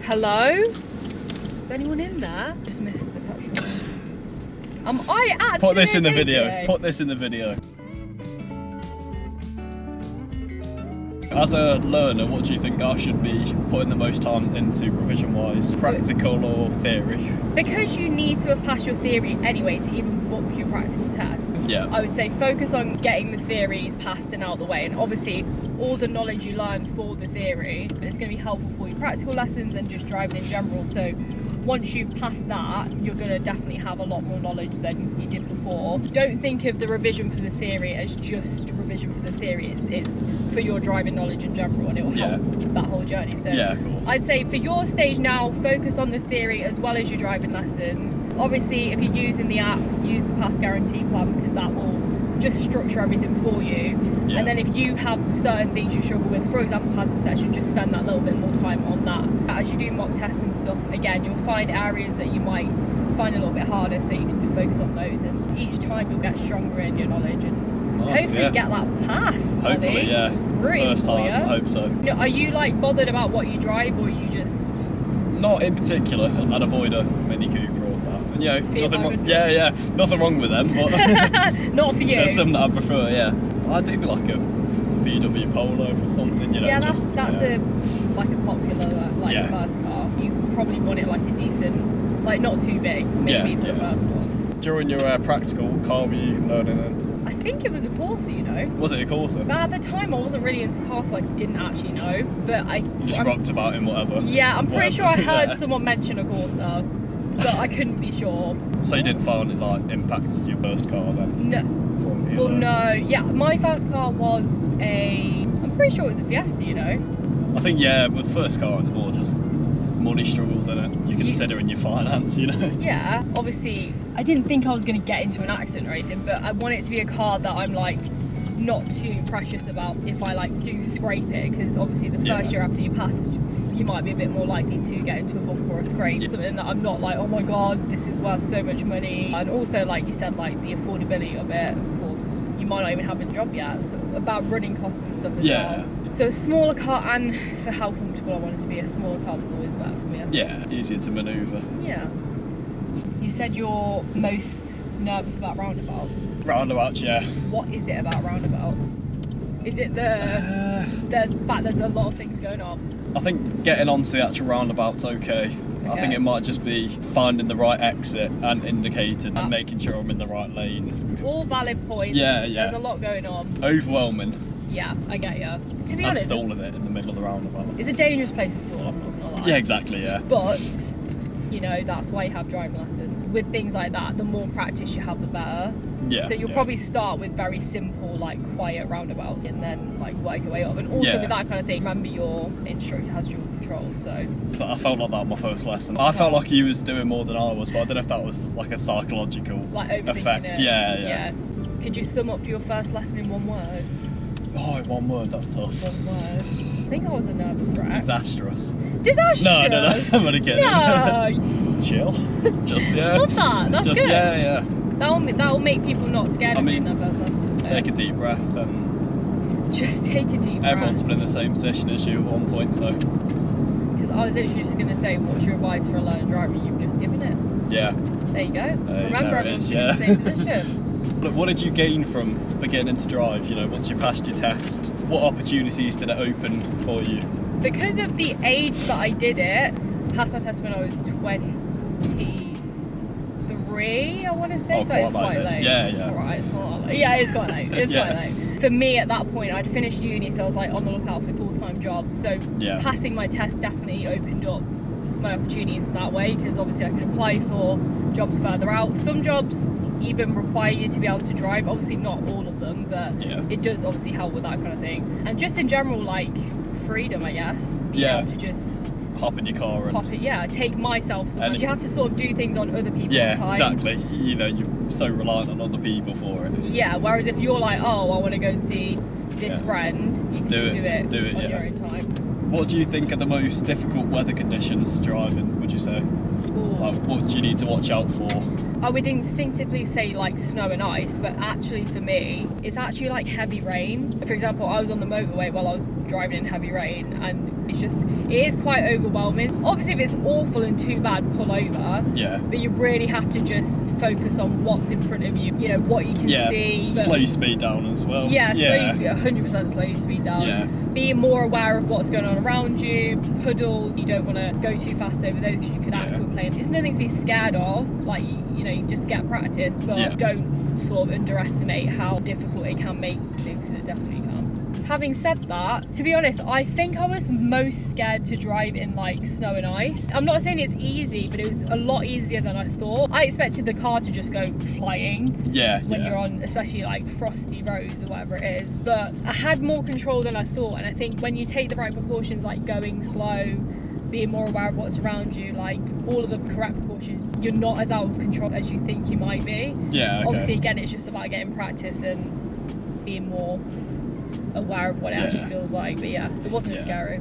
Hello? Is anyone in there? Just missed the petrol. I actually Put this in the okay video. today? Put this in the video. As a learner, what do you think I should be putting the most time into revision-wise? Practical or theory? Because you need to have passed your theory anyway to even book your practical test. Yeah. I would say focus on getting the theories passed and out of the way, and obviously all the knowledge you learn for the theory is going to be helpful for your practical lessons and just driving in general. So once you've passed that, you're going to definitely have a lot more knowledge than you did before. Don't think of the revision for the theory as just revision for the theory. It's for your driving knowledge in general, and it will help that whole journey. So yeah, of course. I'd say for your stage now, focus on the theory as well as your driving lessons. Obviously, if you're using the app, use the pass guarantee plan, because that will just structure everything for you. Yeah. And then if you have certain things you struggle with, for example passive perception, just spend that little bit more time on that. As you do mock tests and stuff, again, you'll find areas that you might find a little bit harder, so you can focus on those, and each time you'll get stronger in your knowledge and hopefully get that pass. Hopefully, Ollie. yeah. Rooting First for time, you. I hope so. Are you like bothered about what you drive, or are you just... Not in particular. I'd avoid a Mini Cooper or that. And yeah, nothing wrong. Nothing wrong with them, but not for you. there's some that I prefer. Yeah, I do like a VW Polo or something. You know. Yeah, that's a popular first car. You probably want it like a decent, like not too big, maybe for the first one. During your practical, what car were you learning in? I think it was a Corsa, you know. Was it a Corsa? But at the time I wasn't really into cars, so I didn't actually know. But You just rocked about in whatever. Yeah, I'm pretty sure I heard Yeah. someone mention a Corsa, but I couldn't be sure. So you didn't find it like impacted your first car then? No. Well, no. Yeah, my first car was I'm pretty sure it was a Fiesta, you know. I think with first car it's more just money struggles in it. You consider in your finance, you know. Yeah, obviously I didn't think I was going to get into an accident or anything, but I want it to be a car that I'm like not too precious about if I like do scrape it, because obviously the first year after you passed, you might be a bit more likely to get into a bump or a scrape. Something that I'm not like, oh my god, this is worth so much money. And also, like you said, like the affordability of it, of course, you might not even have a job yet, so about running costs and stuff as well. So a smaller car, and for how comfortable I wanted to be, a smaller car was always better for me. Yeah, easier to manoeuvre. Yeah. You said you're most nervous about roundabouts. Roundabouts, yeah. What is it about roundabouts? Is it the fact there's a lot of things going on? I think getting onto the actual roundabout's okay. I think it might just be finding the right exit and indicating and making sure I'm in the right lane. All valid points. Yeah. There's a lot going on. Overwhelming. Yeah, I get you. To be I'm honest, stalling it in the middle of the roundabout. it's a dangerous place to stall, I'm not gonna lie. Yeah, exactly, yeah. But, you know, that's why you have driving lessons. With things like that, the more practice you have, the better. Yeah. So you'll probably start with very simple, like quiet roundabouts, and then like work your way up. And also with that kind of thing, remember your instructor has dual control, so. I felt like that on my first lesson. I felt like he was doing more than I was, but I don't know if that was like a psychological effect. It. Yeah. Could you sum up your first lesson in one word? Oh, one word, that's tough. One word. I think I was a nervous wreck. Disastrous. Disastrous? No, I'm only kidding. No. Chill. Just, Love that, that's good. Yeah. That'll make people not scared of doing their first lesson. Take a deep breath and... Just take a deep breath. Everyone's been in the same position as you at one point, so... Because I was literally just going to say, what's your advice for a learner driver? You've just given it. Yeah. There you go. Remember, everyone's been in the same position. Look, what did you gain from beginning to drive, you know, once you passed your test? What opportunities did it open for you? Because of the age that I did it, passed my test when I was 23, I want to say, so it's quite late. Yeah. Alright, it's not late. Yeah, it's quite late. It's quite late. For me at that point, I'd finished uni, so I was like on the lookout for full-time jobs. So passing my test definitely opened up my opportunities that way, because obviously I could apply for jobs further out. Some jobs even require you to be able to drive, obviously not all of them, but it does obviously help with that kind of thing. And just in general, like freedom, I guess, being able to just hop in your car and take myself somewhere. You have to sort of do things on other people's time. Exactly, you know, you're so reliant on other people for it. Whereas if you're like, oh, I want to go and see this friend, you can just do it on your own time. What do you think are the most difficult weather conditions to drive in, would you say? Like, what do you need to watch out for? I would instinctively say like snow and ice, but actually for me, it's actually like heavy rain. For example, I was on the motorway while I was driving in heavy rain, and It is quite overwhelming. Obviously, if it's awful and too bad, pull over. Yeah. But you really have to just focus on what's in front of you, you know, what you can see. Slow your speed down as well. Yeah, slow your speed, 100% slow your speed down. Yeah. Being more aware of what's going on around you, puddles, you don't want to go too fast over those because you could aquaplane. It's nothing to be scared of, like, you know, you just get practice, but don't sort of underestimate how difficult it can make things, because it definitely can. Having said that, to be honest, I think I was most scared to drive in like snow and ice. I'm not saying it's easy, but it was a lot easier than I thought. I expected the car to just go flying when you're on, especially like frosty roads or whatever it is. But I had more control than I thought, and I think when you take the right precautions, like going slow, being more aware of what's around you, like all of the correct precautions, you're not as out of control as you think you might be. Yeah. Okay. Obviously, again, it's just about getting practice and being more aware of what it actually feels like. But yeah, it wasn't as scary.